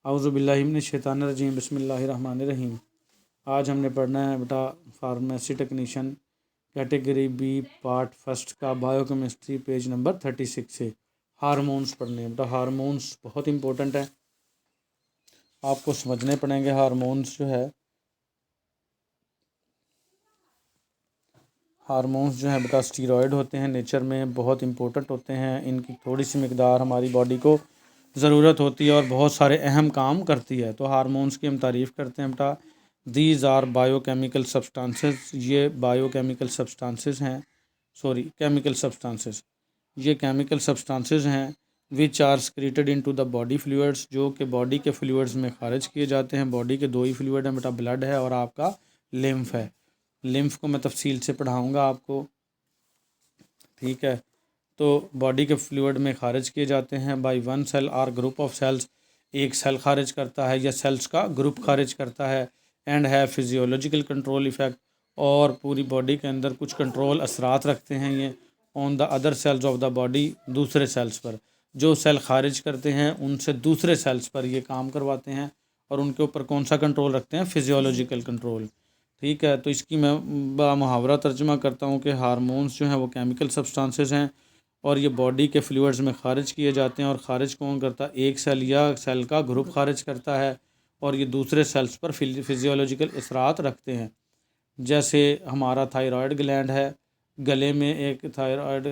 औज़ु बिल्लाहि मिनश शैतानिर रजीम बिस्मिल्लाहिर रहमानिर रहीम। आज हमने पढ़ना है बेटा pharmacy technician category B part first का बायोकेमिस्ट्री पेज नंबर 36 से हार्मोन्स पढ़ने हैं। बेटा हार्मोन्स बहुत इंपॉर्टेंट है, आपको समझने पड़ेंगे। हार्मोन्स जो है बेटा स्टीरॉयड होते हैं, नेचर में बहुत इंपॉर्टेंट होते हैं। इनकी थोड़ी सी मिकदार हमारी बॉडी को ज़रूरत होती है और बहुत सारे अहम काम करती है। तो हार्मोन्स की हम तारीफ़ करते हैं बेटा। दीज आर बायोकेमिकल सब्सटेंसेस, ये बायोकेमिकल सब्सटेंसेस हैं, केमिकल सब्सटेंसेस, ये केमिकल सब्सटेंसेस हैं which are secreted into the body fluids, जो कि बॉडी के फ्लूइड्स में खारिज किए जाते हैं। बॉडी के दो ही फ्लूइड हैं बेटा, ब्लड है और आपका लिम्फ है। लिम्फ को मैं तफसील से पढ़ाऊँगा आपको, ठीक है। तो बॉडी के फ्लूइड में खारिज किए जाते हैं by one cell or group of cells, एक सेल खारिज करता है या सेल्स का ग्रुप खारिज करता है। एंड है फिजियोलॉजिकल कंट्रोल इफ़ेक्ट, और पूरी बॉडी के अंदर कुछ कंट्रोल असरात रखते हैं ये on the other sales of the body, दूसरे सेल्स पर। जो सेल खारिज करते हैं उनसे दूसरे सेल्स पर ये काम करवाते हैं और उनके ऊपर कौन सा कंट्रोल रखते हैं? फिजियोलॉजिकल कंट्रोल, ठीक है। तो इसकी मैं मुहावरा तर्जुमा करता हूँ कि हार्मोन्स जो हैं वो केमिकल सब्सटेंसेस हैं और ये बॉडी के फ्लूइड्स में खारिज किए जाते हैं। और ख़ारिज कौन करता है? एक सेल या सेल का ग्रुप खारिज करता है और ये दूसरे सेल्स पर फिजियोलॉजिकल असरात रखते हैं। जैसे हमारा थायराइड ग्लैंड है, गले में एक थायराइड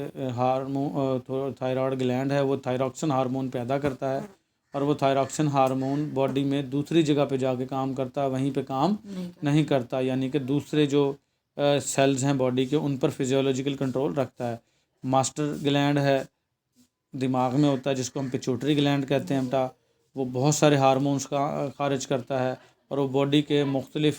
ग्लैंड है, वो थायरॉक्सिन हार्मोन पैदा करता है और वो थायरॉक्सिन हार्मोन बॉडी में दूसरी जगह पे जाके काम करता है, वहीं पे काम नहीं करता, यानी कि दूसरे जो सेल्स हैं बॉडी के उन पर फिजियोलॉजिकल कंट्रोल रखता है। मास्टर ग्लैंड है, दिमाग में होता है, जिसको हम पिट्यूटरी ग्लैंड कहते हैं बेटा। वो बहुत सारे हार्मोन्स का खारिज करता है और वो बॉडी के मुख्तलिफ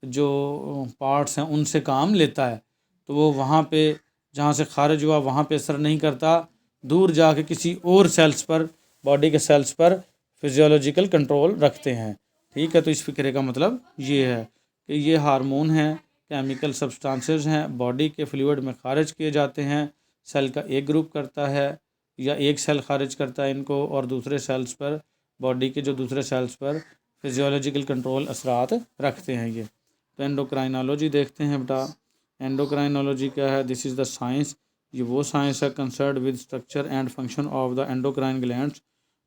जो पार्ट्स हैं उनसे काम लेता है। तो वो वहाँ पे जहाँ से खारिज हुआ वहाँ पे असर नहीं करता, दूर जाके किसी और सेल्स पर, बॉडी के सेल्स पर फिजियोलॉजिकल कंट्रोल रखते हैं, ठीक है। तो इस फिक्रे का मतलब ये है कि ये हार्मोन हैं, केमिकल सब्सटेंसेस हैं, बॉडी के फ्लूइड में खारिज किए जाते हैं। सेल का एक ग्रुप करता है या एक सेल खारिज करता है इनको और दूसरे सेल्स पर, बॉडी के जो दूसरे सेल्स पर फिजियोलॉजिकल कंट्रोल असरात रखते हैं ये। तो एंडोक्राइनोलॉजी देखते हैं बेटा। एंडोक्राइनोलॉजी क्या है? दिस इज़ द साइंस, ये वो साइंस है concern with structure and function of the endocrine glands,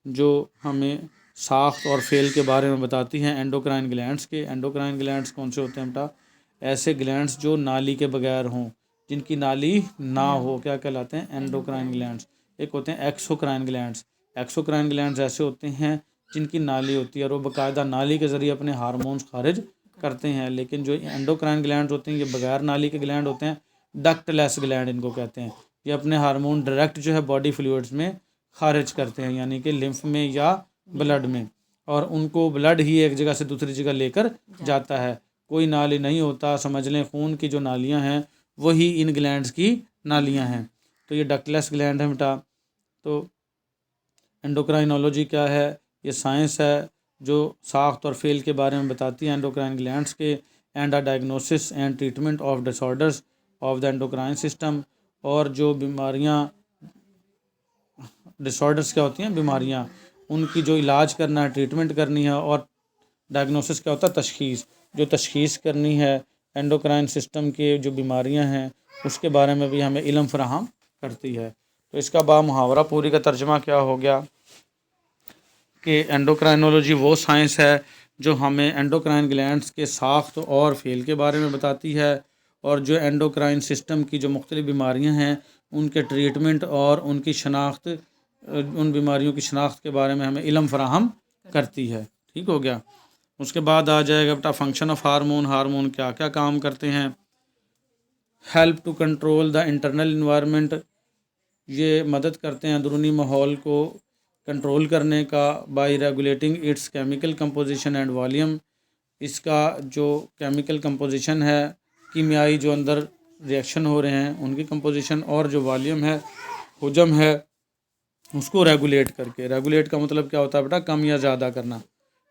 जो हमें साख्त और फेल के बारे में बताती हैं एंडोक्राइन ग्लैंड्स के। एंडोक्राइन ग्लैंड्स कौन से होते हैं बेटा? ऐसे ग्लैंड्स जो नाली के बगैर हों, जिनकी नाली ना हो, क्या कहलाते हैं? Endocrine glands. एक होते हैं एक्सोक्राइन ग्लैंड्स। एक्सोक्राइन ग्लैंड्स ऐसे होते हैं जिनकी नाली होती है और वो बाकायदा नाली के ज़रिए अपने हार्मोन्स खारिज करते हैं। लेकिन जो एंडोक्राइन ग्लैंड्स होते हैं ये बगैर नाली के ग्लैंड होते हैं, डक्टलेस ग्लैंड इनको कहते हैं। ये अपने हार्मोन डायरेक्ट जो है बॉडी फ्लूइड्स में खारिज करते हैं, यानी कि लिम्फ में या ब्लड में, और उनको ब्लड ही एक जगह से दूसरी जगह लेकर जाता है। कोई नाली नहीं होता, समझ लें खून की जो नालियाँ हैं वही इन ग्लैंड्स की नालियाँ हैं। तो ये डक्टलेस ग्लैंड है बेटा। तो एंडोक्राइनोलॉजी क्या है? ये साइंस है जो साख्त और फेल के बारे में बताती है एंडोक्राइन ग्लैंड्स के, and diagnosis and treatment of disorders of the endocrine system. और जो बीमारियां, डिसऑर्डर्स क्या होती हैं? बीमारियां, उनकी जो इलाज करना है, ट्रीटमेंट करनी है। और डायग्नोसिस क्या होता है? तशखीस, जो तशखीस करनी है एंडोक्राइन सिस्टम के जो बीमारियां हैं उसके बारे में भी हमें इल्म फराहम करती है। तो इसका मुहावरा पूरी का तर्जुमा क्या हो गया कि एंडोक्राइनोलॉजी वो साइंस है जो हमें एंडोक्राइन ग्लैंड्स के साख्त और फेल के बारे में बताती है, और जो एंडोक्राइन सिस्टम की जो मुख्तलिफ बीमारियां हैं उनके ट्रीटमेंट और उनकी शनाख्त, उन बीमारियों की शनाख्त के बारे में हमें इल्म फराहम करती है, ठीक हो गया। उसके बाद आ जाएगा बेटा फंक्शन ऑफ हार्मोन। हार्मोन क्या क्या काम करते हैं? Help to control the internal environment, ये मदद करते हैं अंदरूनी माहौल को कंट्रोल करने का, bye regulating it's chemical composition and volume. इसका जो केमिकल कंपोजिशन है, कीमियाई जो अंदर रिएक्शन हो रहे हैं उनकी कंपोजिशन, और जो वॉल्यूम है, हुजम है, उसको रेगुलेट करके। रेगुलेट का मतलब क्या होता है बेटा? कम या ज़्यादा करना।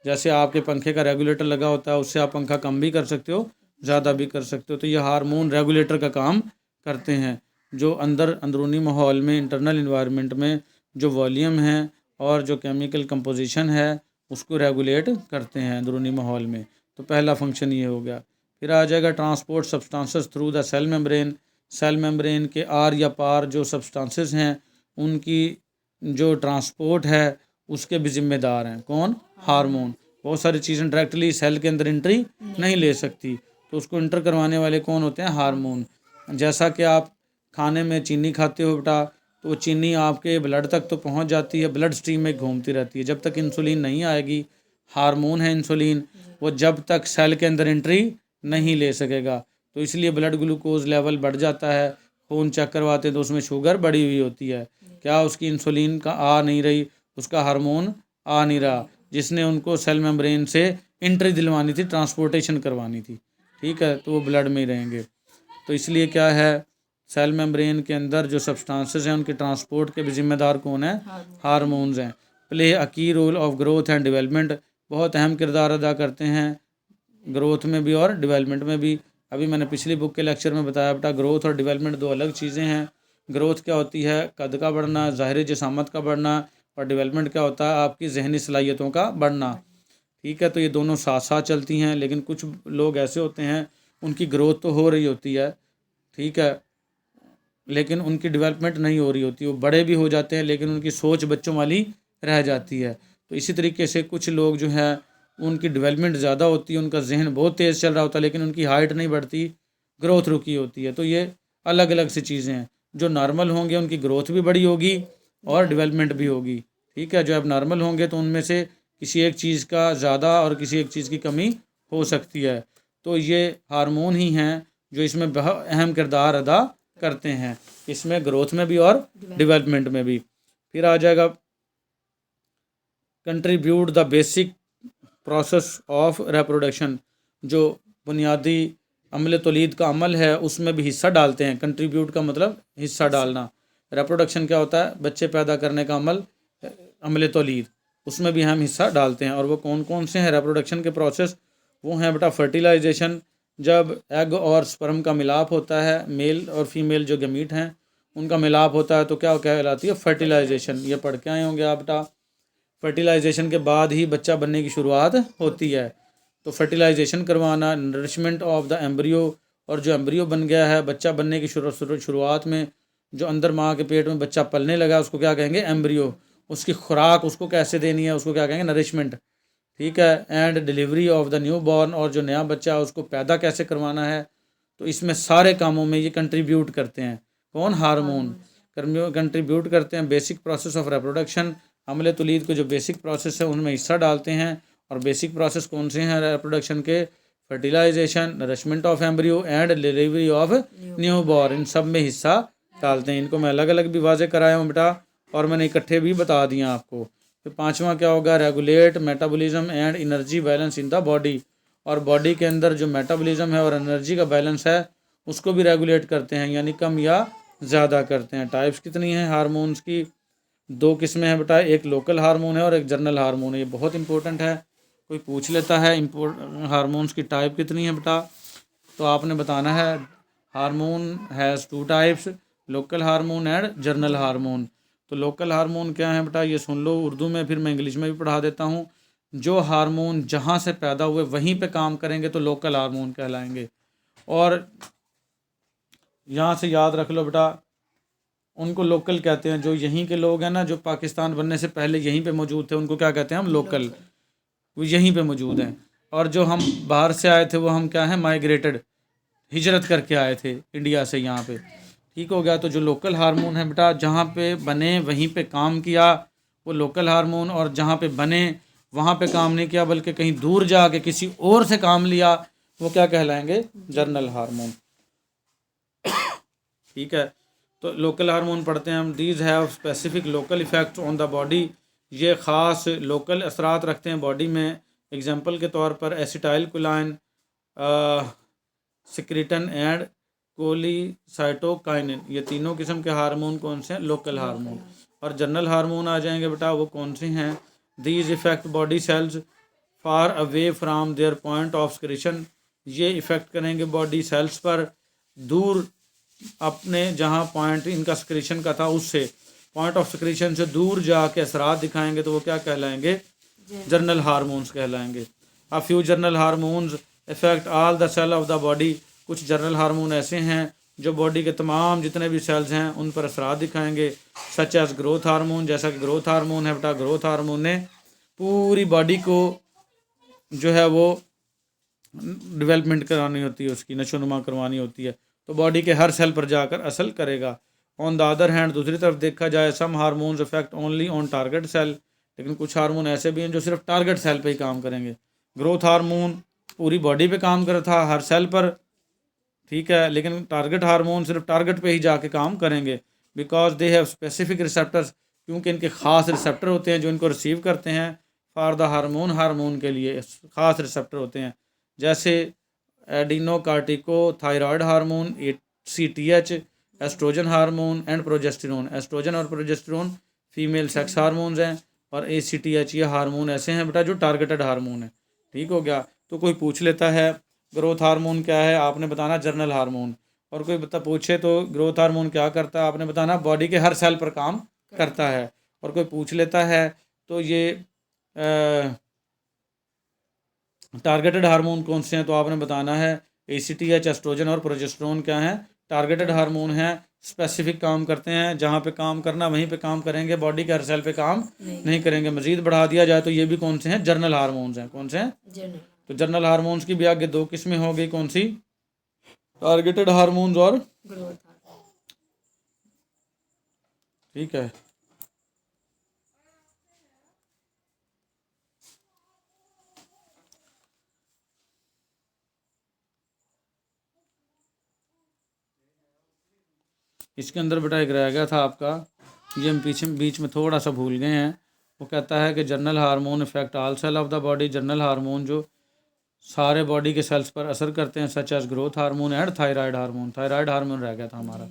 जैसे आपके पंखे का रेगुलेटर लगा होता है, उससे आप पंखा कम भी कर सकते हो, ज़्यादा भी कर सकते हो। तो ये हार्मोन रेगुलेटर का काम करते हैं, जो अंदरूनी माहौल में, इंटरनल इन्वायरमेंट में जो वॉल्यूम है और जो केमिकल कंपोजिशन है उसको रेगुलेट करते हैं अंदरूनी माहौल में। तो पहला फंक्शन ये हो गया। फिर आ जाएगा transport substances through the cell membrane. Cell membrane के आर या पार जो सब्सटेंसेस हैं उनकी जो ट्रांसपोर्ट है उसके भी जिम्मेदार हैं कौन? हार्मोन। बहुत सारी चीज़ें डायरेक्टली सेल के अंदर एंट्री नहीं ले सकती, तो उसको इंटर करवाने वाले कौन होते हैं? हार्मोन। जैसा कि आप खाने में चीनी खाते हो बेटा, तो वो चीनी आपके ब्लड तक तो पहुंच जाती है, ब्लड स्ट्रीम में घूमती रहती है। जब तक इंसुलिन नहीं आएगी, हार्मोन है इंसुलिन, वो जब तक सेल के अंदर एंट्री नहीं ले सकेगा। तो इसलिए ब्लड ग्लूकोज लेवल बढ़ जाता है। खून चेक करवाते तो उसमें शुगर बढ़ी हुई होती है, क्या उसकी इंसुलिन का आ नहीं रही, उसका हार्मोन आ नहीं रहा, जिसने उनको सेल मेम्ब्रेन से एंट्री दिलवानी थी, ट्रांसपोर्टेशन करवानी थी। ठीक है, तो वो ब्लड में ही रहेंगे। तो इसलिए क्या है, सेल मेम्ब्रेन के अंदर जो सब्सटेंसेस हैं उनके ट्रांसपोर्ट के भी जिम्मेदार कौन है? हार्मोन्स हैं। Play a key role of growth and development, बहुत अहम किरदार अदा करते हैं ग्रोथ में भी और डेवलपमेंट में भी। अभी मैंने पिछली बुक के लेक्चर में बताया बेटा, ग्रोथ और डेवलपमेंट दो अलग चीज़ें हैं। ग्रोथ क्या होती है? कद का बढ़ना, ज़ाहिरी जिसामत का बढ़ना, और डेवलपमेंट क्या होता है? आपकी जहनी सलाहियतों का बढ़ना। ठीक है, तो ये दोनों साथ साथ चलती हैं। लेकिन कुछ लोग ऐसे होते हैं उनकी ग्रोथ तो हो रही होती है, ठीक है, लेकिन उनकी डेवलपमेंट नहीं हो रही होती। वो बड़े भी हो जाते हैं लेकिन उनकी सोच बच्चों वाली रह जाती है। तो इसी तरीके से कुछ लोग जो हैं उनकी डेवलपमेंट ज़्यादा होती है, उनका जहन बहुत तेज़ चल रहा होता है, लेकिन उनकी हाइट नहीं बढ़ती, ग्रोथ रुकी होती है। तो ये अलग अलग सी चीज़ें हैं। जो नॉर्मल होंगे उनकी ग्रोथ भी बड़ी होगी और डेवलपमेंट भी होगी। ठीक है, जो अब नॉर्मल होंगे तो उनमें से किसी एक चीज़ का ज़्यादा और किसी एक चीज़ की कमी हो सकती है। तो ये हार्मोन ही हैं जो इसमें बहुत अहम किरदार अदा करते हैं, इसमें ग्रोथ में भी और डेवलपमेंट में भी। फिर आ जाएगा contribute the basic process of reproduction, जो बुनियादी अमल तौलीद का अमल है उसमें भी हिस्सा डालते हैं। कंट्रीब्यूट का मतलब हिस्सा डालना। रिप्रोडक्शन क्या होता है? बच्चे पैदा करने का अमल, अमल तौलीद, उसमें भी हम हिस्सा डालते हैं। और वो कौन कौन से हैं रिप्रोडक्शन के प्रोसेस? वो हैं बेटा फर्टिलाइजेशन, जब एग और स्पर्म का मिलाप होता है, मेल और फीमेल जो गमीट हैं उनका मिलाप होता है, तो क्या कहलाती है? फर्टिलाइजेशन। ये पढ़ के आए होंगे आप बेटा। फर्टिलाइजेशन के बाद ही बच्चा बनने की शुरुआत होती है। तो फर्टिलाइजेशन करवाना, नरिशमेंट ऑफ द एम्ब्रियो, और जो एम्ब्रियो बन गया है बच्चा बनने की शुरुआत में, जो अंदर माँ के पेट में बच्चा पलने लगा उसको क्या कहेंगे? एम्ब्रियो। उसकी खुराक उसको कैसे देनी है उसको क्या कहेंगे? नरिशमेंट। ठीक है, and delivery of the new born, और जो नया बच्चा है उसको पैदा कैसे करवाना है। तो इसमें सारे कामों में ये कंट्रीब्यूट करते हैं कौन? हार्मोन कंट्रीब्यूट करते हैं। बेसिक प्रोसेस ऑफ रिप्रोडक्शन, अमल तौलीद को जो बेसिक प्रोसेस है उनमें हिस्सा डालते हैं। और बेसिक प्रोसेस कौन से हैं रिप्रोडक्शन के? Fertilization, nourishment of embryo and delivery of newborn, इन सब में हिस्सा डालते हैं। इनको मैं अलग अलग भी वाजे कराया हूँ बेटा, और मैंने इकट्ठे भी बता दिया आपको। फिर पांचवा क्या होगा? Regulate metabolism and energy balance in the body, और बॉडी के अंदर जो मेटाबॉलिज्म है और एनर्जी का बैलेंस है उसको भी रेगुलेट करते हैं, यानी कम या ज़्यादा करते हैं। टाइप्स कितनी हैं हार्मोन्स की? दो किस्में हैं बेटा, एक लोकल हार्मोन है और एक जनरल हार्मोन है। ये बहुत इंपॉर्टेंट है, कोई पूछ लेता है हार्मोन्स की टाइप कितनी है बेटा, तो आपने बताना है hormone has two types, local hormone and general hormone. तो लोकल हार्मोन क्या है बेटा, ये सुन लो उर्दू में, फिर मैं इंग्लिश में भी पढ़ा देता हूँ। जो हार्मोन जहाँ से पैदा हुए वहीं पे काम करेंगे तो लोकल हार्मोन कहलाएंगे। और यहाँ से याद रख लो बेटा, उनको लोकल कहते हैं। जो यहीं के लोग हैं ना, जो पाकिस्तान बनने से पहले यहीं पे मौजूद थे, उनको क्या कहते हैं? हम लोकल, वो यहीं पे मौजूद हैं। और जो हम बाहर से आए थे वो हम क्या हैं? माइग्रेटेड, हिजरत करके आए थे इंडिया से यहाँ पे। ठीक हो गया। तो जो लोकल हार्मोन है बेटा, जहाँ पे बने वहीं पे काम किया वो लोकल हार्मोन, और जहाँ पे बने वहाँ पे काम नहीं किया बल्कि कहीं दूर जाके किसी और से काम लिया, वो क्या कहलाएंगे? General hormone. ठीक है, तो लोकल हार्मोन पढ़ते हैं हम। These have specific local effect on the body, ये ख़ास लोकल असरात रखते हैं बॉडी में। एग्जांपल के तौर पर एसिटाइलकोलाइन, सिक्रीटन एंड कोलिसाइटोकाइनिन, ये तीनों किस्म के हार्मोन कौन से हैं? Local hormone. और जनरल हार्मोन आ जाएंगे बेटा, वो कौन से हैं? These effect body cells far away from their point of secretion, ये इफ़ेक्ट करेंगे बॉडी सेल्स पर दूर, अपने जहाँ पॉइंट इनका सिक्रीशन का था उससे, पॉइंट ऑफ सिक्रीशन से दूर जाके असरात दिखाएंगे, तो वो क्या कहलाएंगे? जर्नल हार्मोन्स कहलाएंगे। A few general hormones affect all the cell of the body. कुछ जर्नल हार्मोन ऐसे हैं जो बॉडी के तमाम जितने भी सेल्स हैं उन पर असरात दिखाएंगे। सच एज ग्रोथ हार्मोन, जैसा कि ग्रोथ हार्मोन है बेटा, ग्रोथ हार्मोन ने पूरी बॉडी को जो है वो डेवलपमेंट करानी होती है, उसकी नशोनुमा करवानी होती है, तो बॉडी के हर सेल पर जाकर असर करेगा। ऑन द अदर हैंड, दूसरी तरफ देखा जाए, some hormones affect only on target cell. लेकिन कुछ हार्मोन ऐसे भी हैं जो सिर्फ टारगेट सेल पे ही काम करेंगे। ग्रोथ हार्मोन पूरी बॉडी पे काम करता था, हर सेल पर, ठीक है, लेकिन टारगेट हार्मोन सिर्फ टारगेट पे ही जाके काम करेंगे। Because they have specific receptors, क्योंकि इनके ख़ास रिसेप्टर होते हैं जो इनको रिसीव करते हैं। फॉर द हार्मोन, हार्मोन के लिए ख़ास रिसेप्टर होते हैं, जैसे adrenocortico thyroid hormone, ACTH, estrogen hormone and progesterone. Estrogen और प्रोजेस्टेरोन फीमेल सेक्स हार्मोन्स हैं, और ACTH ये हार्मोन ऐसे हैं बेटा जो टारगेटेड हार्मोन है। ठीक हो गया। तो कोई पूछ लेता है ग्रोथ हार्मोन क्या है, आपने बताना जर्नल हार्मोन। और कोई पूछे तो ग्रोथ हार्मोन क्या करता है, आपने बताना बॉडी के हर सेल पर काम करता है। और कोई पूछ लेता है तो ये टारगेटेड हार्मोन कौन से हैं, तो आपने बताना है ACTH, एस्ट्रोजन और प्रोजेस्टेरोन क्या हैं, टारगेटेड हार्मोन हैं, स्पेसिफिक काम करते हैं, जहाँ पे काम करना वहीं पे काम करेंगे, बॉडी के हर सेल पे काम नहीं करेंगे। मजीद बढ़ा दिया जाए तो ये भी कौन से हैं, जर्नल हार्मोन्स हैं। कौन से हैं? तो जर्नल हार्मोन्स की भी आगे दो किस्में हो गई, कौन सी, टारगेटेड हार्मोन्स और ग्रोथ। ठीक है। इसके अंदर बेटा एक रह गया था आपका, ये हम पीछे बीच में थोड़ा सा भूल गए हैं। वो कहता है कि general hormone affect all cell of the body. General hormone जो सारे बॉडी के सेल्स पर असर करते हैं, such as growth hormone and thyroid hormone. Thyroid hormone रह गया था हमारा।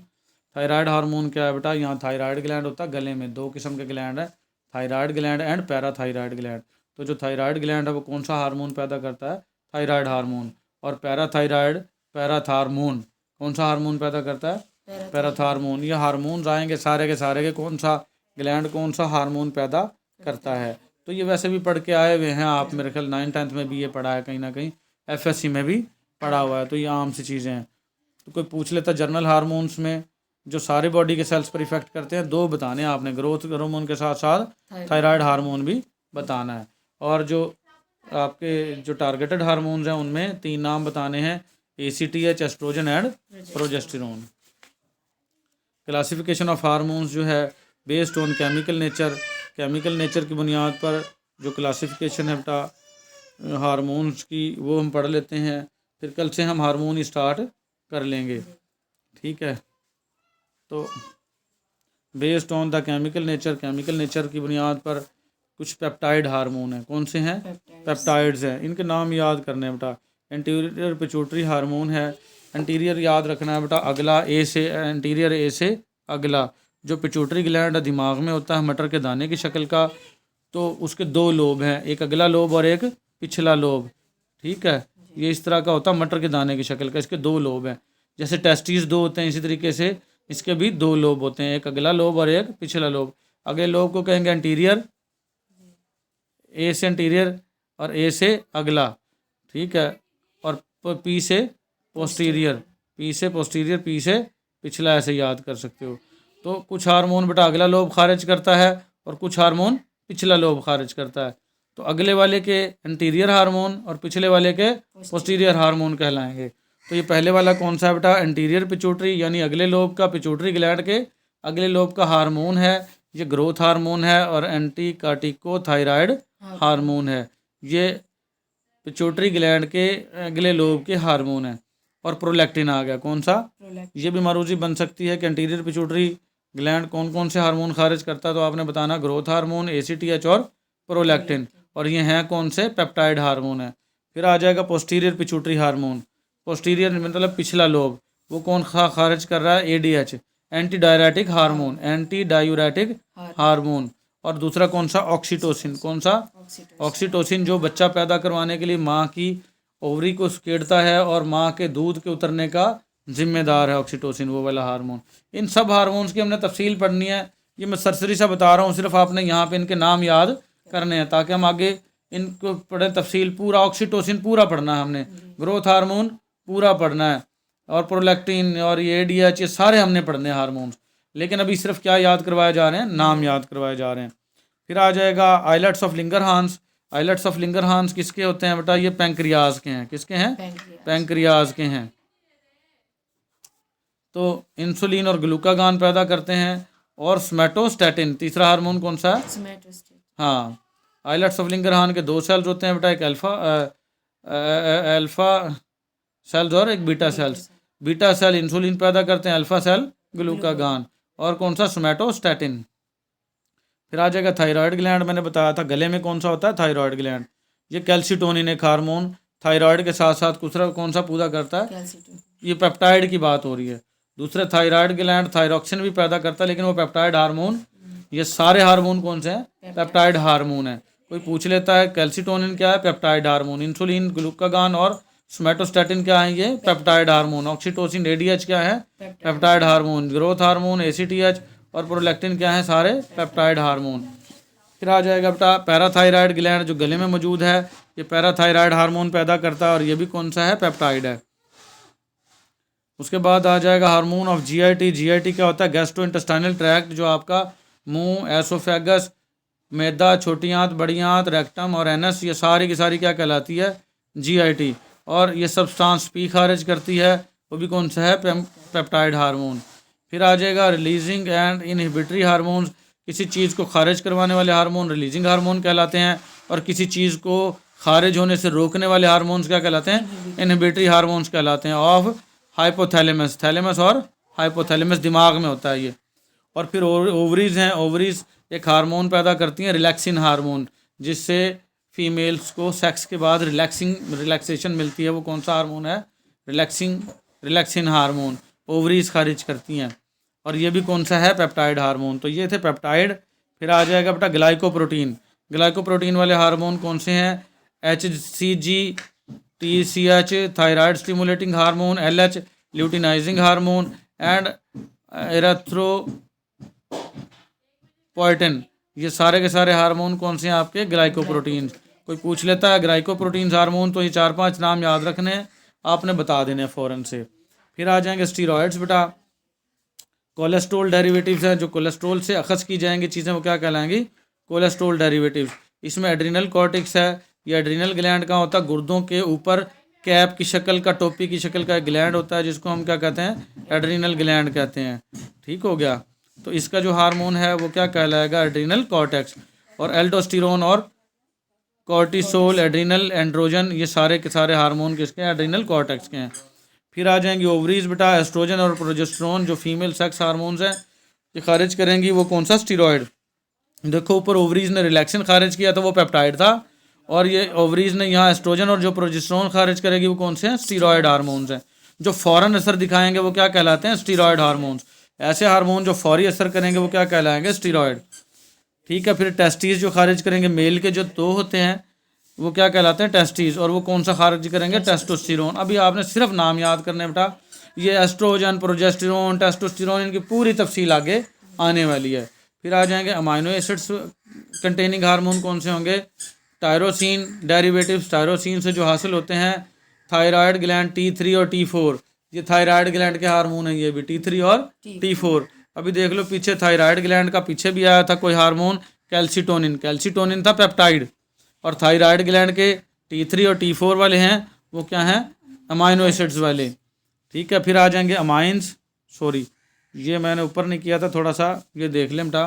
थायराइड हार्मोन क्या है बेटा, यहाँ थायराइड ग्लैंड होता है गले में, दो किस्म के ग्लैंड है, thyroid gland and parathyroid gland. तो जो थायराइड ग्लैंड है वो कौन सा हार्मोन पैदा करता है, थायराइड हार्मोन। और पैराथायराइड पैराथार्मोन कौन सा हार्मोन पैदा करता है, पैराथार्मोन। ये हार्मोन्स आएंगे सारे के कौन सा ग्लैंड कौन सा हार्मोन पैदा करता है। तो ये वैसे भी पढ़ के आए हुए हैं आप, मेरे ख्याल 9th-10th में भी ये पढ़ा है, कहीं ना कहीं FSC में भी पढ़ा हुआ है, तो ये आम सी चीज़ें हैं। तो कोई पूछ लेता जर्नल हार्मोन्स में जो सारे बॉडी के सेल्स पर इफेक्ट करते हैं, दो बताने आपने, ग्रोथ हार्मोन के साथ साथ थायराइड हार्मोन भी बताना है। और जो आपके जो टारगेटेड हार्मोन्स हैं उनमें 3 नाम बताने हैं, ACTH, estrogen and progesterone. Classification of hormones जो है based on chemical nature, chemical nature की बुनियाद पर जो क्लासिफिकेशन है बेटा हार्मोन्स की, वो हम पढ़ लेते हैं, फिर कल से हम हार्मोन ही स्टार्ट कर लेंगे। ठीक है। तो based on the chemical nature, chemical nature की बुनियाद पर कुछ पेप्टाइड हार्मोन हैं। कौन से हैं, पेप्टाइड्स हैं। इनके नाम याद करने हैं बेटा। एंटीरियर पिट्यूटरी हार्मोन है, एंटीरियर याद रखना है बेटा, अगला ए से, एंटीरियर ए से अगला। जो पिट्यूटरी ग्लैंड दिमाग में होता है मटर के दाने की शक्ल का, तो उसके 2 लोब हैं, एक अगला लोब और एक पिछला लोब। ठीक है, ये इस तरह का होता है मटर के दाने की शक्ल का, इसके 2 लोब हैं। जैसे टेस्टिस 2 होते हैं, इसी तरीके से इसके भी 2 लोब होते हैं, एक अगला लोब और एक पिछला लोब। अगले लोब को कहेंगे एंटीरियर, ए से एंटीरियर और ए से अगला। ठीक है। और पी से पोस्टीरियर, पी से पोस्टीरियर, पी से पिछला, ऐसे याद कर सकते हो। तो कुछ हार्मोन बेटा अगला लोब खारिज करता है और कुछ हार्मोन पिछला लोब खारिज करता है। तो अगले वाले के एंटीरियर हार्मोन और पिछले वाले के पोस्टीरियर हार्मोन कहलाएंगे। तो ये पहले वाला कौन सा है बेटा, एंटीरियर पिट्यूटरी, यानी अगले लोब का, पिट्यूटरी ग्लैंड के अगले लोब का हार्मोन है, ये ग्रोथ हार्मोन है और एंटी कार्टिकोथायराइड हार्मोन है। ये पिट्यूटरी ग्लैंड के अगले लोब के हार्मोन है। और प्रोलैक्टिन आ गया, कौन सा, ये भी मारूजी बन सकती है कि एंटीरियर पिट्यूटरी ग्लैंड कौन कौन से हार्मोन खारिज करता है, तो आपने बताना ग्रोथ हार्मोन, ACTH और प्रोलैक्टिन। और ये हैं कौन से, पेप्टाइड हार्मोन है। फिर आ जाएगा पोस्टीरियर पिट्यूटरी हार्मोन, पोस्टीरियर मतलब पिछला लोब, वो कौन खारिज कर रहा है, ADH, anti diuretic hormone, anti diuretic hormone. और दूसरा कौन सा, ऑक्सीटोसिन, कौन सा, ऑक्सीटोसिन, जो बच्चा पैदा करवाने के लिए माँ की ओवरी को सुकेड़ता है और माँ के दूध के उतरने का जिम्मेदार है ऑक्सीटोसिन, वो वाला हार्मोन। इन सब हार्मोन्स की हमने तफसील पढ़नी है, ये मैं सरसरी सा बता रहा हूँ, सिर्फ आपने यहाँ पे इनके नाम याद करने हैं ताकि हम आगे इनको पढ़े तफसील पूरा। ऑक्सीटोसिन पूरा पढ़ना है हमने, ग्रोथ हार्मोन पूरा पढ़ना है, और प्रोलैक्टिन और ये ADH ये सारे हमने पढ़ने हैं हार्मोन्स। लेकिन अभी सिर्फ क्या याद करवाए जा रहे हैं, नाम याद करवाए जा रहे हैं। फिर आ जाएगा आइलेट्स ऑफ लिंगरहांस। आइलेट्स ऑफ लिंगरहांस किसके होते हैं बेटा, ये पैंक्रियाज के हैं। किसके हैं, पैंक्रियाज के हैं। तो इंसुलिन और ग्लूकागान पैदा करते हैं। और स्मेटोस्टैटिन तीसरा हार्मोन कौन सा है, हाँ। आइलेट्स ऑफ लिंगरहान के 2 सेल्स होते हैं बेटा, एक अल्फा सेल्स और एक beta cells. Beta cell insulin पैदा करते हैं, अल्फा सेल ग्लूकागान। और कौन सा, सोमैटोस्टैटिन। फिर आ जाएगा थायराइड ग्लैंड। मैंने बताया था गले में कौन सा होता है, थायराइड ग्लैंड। ये कैल्सीटोनिन एक हार्मोन थायराइड के साथ साथ दूसरा कौन सा पूरा करता है, ये पेप्टाइड की बात हो रही है। दूसरे थायराइड ग्लैंड थायरॉक्सिन भी पैदा करता है, लेकिन वो पेप्टाइड हार्मोन। ये सारे हार्मोन कौन से हैं, पेप्टाइड हार्मोन है। कोई पूछ लेता है कैल्सीटोनिन क्या है, पेप्टाइड हार्मोन। इंसुलिन ग्लूकागान और सोमैटोस्टैटिन क्या है, ये पेप्टाइड हार्मोन। ऑक्सीटोसिन ADH क्या है, peptide hormone. Growth hormone ACTH और प्रोलैक्टिन क्या है, सारे पेप्टाइड हार्मोन। फिर आ जाएगा बेटा पैराथायराइड ग्लैंड, जो गले में मौजूद है, ये पैराथायराइड हार्मोन पैदा करता है, और ये भी कौन सा है, पेप्टाइड है। उसके बाद आ जाएगा हार्मोन ऑफ GIT। GIT क्या होता है, गैस्ट्रो इंटेस्टाइनल ट्रैक्ट, जो आपका मुंह, एसोफेगस, मैदा, छोटी आंत, बड़ी आंत, रेक्टम और एनस, ये सारी की सारी क्या कहलाती है, GIT। और ये सब्सटेंस पी खारिज करती है, वो भी कौन सा है, पेप्टाइड हार्मोन। फिर आ जाएगा रिलीजिंग एंड इनहिबिटरी हार्मोन्स। किसी चीज़ को खारिज करवाने वाले हार्मोन रिलीजिंग हार्मोन कहलाते हैं, और किसी चीज़ को खारिज होने से रोकने वाले हार्मोन्स क्या कहलाते हैं, इनहिबिटरी हार्मोन्स कहलाते हैं। ऑफ हाइपोथैलेमस, थैलेमस और हाइपोथैलेमस दिमाग में होता है ये। और फिर ओवरीज हैं, ओवरीज एक हार्मोन पैदा करती हैं, रिलैक्सिन हार्मोन, जिससे फीमेल्स को सेक्स के बाद रिलैक्सेशन मिलती है। वो कौन सा हार्मोन है, रिलैक्सिन हार्मोन, ओवरीज खारिज करती हैं। और ये भी कौन सा है, पेप्टाइड हार्मोन। तो ये थे पेप्टाइड। फिर आ जाएगा बेटा ग्लाइकोप्रोटीन। ग्लाइकोप्रोटीन वाले हार्मोन कौन से हैं, HCG, TCH thyroid stimulating hormone, LH luteinizing hormone and erythropoietin. ये सारे के सारे हार्मोन कौन से हैं, आपके ग्लाइकोप्रोटीन। कोई पूछ लेता है ग्लाइकोप्रोटीन हार्मोन, तो ये 4-5 नाम याद रखने हैं, आपने बता देने फ़ौरन से। फिर आ जाएंगे स्टीरॉयड्स बेटा। कोलेस्ट्रॉल डेरिवेटिव्स हैं, जो कोलेस्ट्रॉल से अखज़ की जाएंगी चीज़ें, वो क्या कहलाएंगी, कोलेस्ट्रॉल डेरिवेटिव्स। इसमें एड्रीनल कॉर्टेक्स है। ये एड्रीनल ग्लैंड कहाँ होता है, गुर्दों के ऊपर कैप की शक्ल का, टोपी की शक्ल का एक ग्लैंड होता है, जिसको हम क्या कहते हैं, एड्रीनल ग्लैंड कहते हैं। ठीक हो गया। तो इसका जो हार्मोन है वो क्या कहलाएगा, एड्रीनल कॉर्टेक्स। और एल्डोस्टेरोन और कॉर्टिसोल, एड्रीनल एंड्रोजन, ये सारे के सारे हार्मोन किसके हैं, एड्रीनल कॉर्टेक्स के हैं। फिर आ जाएंगी ओवरीज बेटा। एस्ट्रोजन और प्रोजेस्टेरोन जो फीमेल सेक्स हार्मोन्स हैं, ये खारिज करेंगी वो कौन सा, स्टीरॉयड। देखो ऊपर ओवरीज ने रिलैक्सिन खारिज किया, तो वो पेप्टाइड था, और ये ओवरीज ने यहाँ एस्ट्रोजन और जो प्रोजेस्टेरोन खारिज करेगी वो कौन से हैं, स्टीरॉयड हार्मोन्स हैं। जो फ़ौरन असर दिखाएंगे वो क्या कहलाते हैं, स्टीरॉयड हार्मोन्स। ऐसे हार्मोन जो फौरी असर करेंगे वो क्या कहलाएंगे, स्टीरॉयड। ठीक है। फिर टेस्टीज जो खारिज करेंगे, मेल के जो 2 होते हैं वो क्या कहलाते हैं, टेस्टीज। और वो कौन सा खारिज करेंगे, टेस्टोस्टेरोन। अभी आपने सिर्फ नाम याद करने बेटा। ये एस्ट्रोजन, प्रोजेस्टेरोन, टेस्टोस्टेरोन, इनकी पूरी तफसील आगे आने वाली है। फिर आ जाएंगे अमाइनो एसिड्स कंटेनिंग हार्मोन कौन से होंगे, टायरोसिन डेरिवेटिव्स। टायरोसिन से जो हासिल होते हैं थायराइड ग्लैंड T3 और T4, ये थायराइड ग्लैंड के हार्मोन है, ये भी T3 और T4। अभी देख लो पीछे थायराइड ग्लैंड का पीछे भी आया था कोई हार्मोन, कैल्सीटोनिन। कैल्सीटोनिन था पेप्टाइड, और थायराइड ग्लैंड के T3 और T4 वाले हैं वो क्या हैं, अमाइनो एसिड्स वाले। ठीक है। फिर आ जाएंगे अमाइंस, सॉरी ये मैंने ऊपर नहीं किया था, थोड़ा सा ये देख लें बेटा।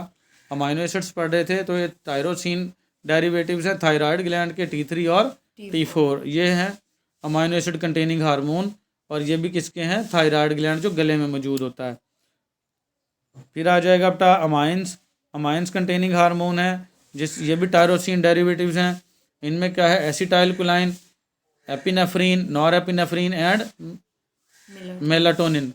अमाइनो एसिड्स पढ़ रहे थे, तो ये टायरोसिन डेरिवेटिव्स है थायराइड ग्लैंड के T3 और T4, ये हैं अमाइनो एसिड कंटेनिंग हार्मोन। और ये भी किसके हैं, थायराइड ग्लैंड जो गले में मौजूद होता है। फिर आ जाएगा बेटा अमाइंस। अमाइंस कंटेनिंग हार्मोन है, ये भी टायरोसिन डेरिवेटिव्स हैं। इनमें क्या है, acetyl choline, epinephrine, norepinephrine and melatonin.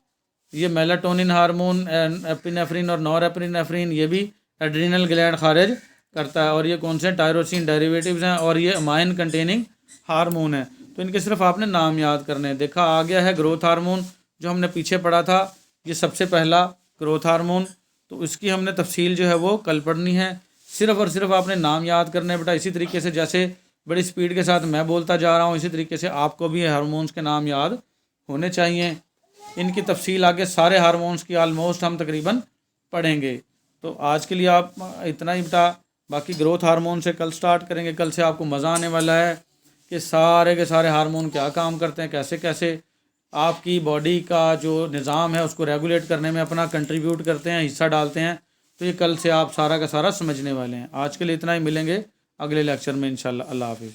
ये मेलाटोनिन हार्मोन, एपिनेफ्रीन और नॉरएपिनेफ्रीन, ये भी एड्रीनल ग्लैंड खारिज करता है। और ये कौन से टायरोसिन डेरिवेटिव्स हैं, और ये अमाइन कंटेनिंग हार्मोन है। तो इनके सिर्फ आपने नाम याद करने हैं। देखा आ गया है ग्रोथ हार्मोन, जो हमने पीछे पढ़ा था, ये सबसे पहला ग्रोथ हार्मोन। तो इसकी हमने तफसील जो है वो कल पढ़नी है। सिर्फ और सिर्फ आपने नाम याद करने हैं बेटा। इसी तरीके से जैसे बड़ी स्पीड के साथ मैं बोलता जा रहा हूँ, इसी तरीके से आपको भी हार्मोन्स के नाम याद होने चाहिए। इनकी तफसील आगे सारे हार्मोन्स की ऑलमोस्ट हम तकरीबन पढ़ेंगे। तो आज के लिए आप इतना ही बेटा, बाकी ग्रोथ हार्मोन से कल स्टार्ट करेंगे। कल से आपको मज़ा आने वाला है कि सारे के सारे हार्मोन क्या काम करते हैं, कैसे कैसे आपकी बॉडी का जो निज़ाम है उसको रेगुलेट करने में अपना कंट्रीब्यूट करते हैं, हिस्सा डालते हैं। तो ये कल से आप सारा का सारा समझने वाले हैं। आज के लिए इतना ही, मिलेंगे अगले लेक्चर में इंशाल्लाह। अल्लाह हाफिज़।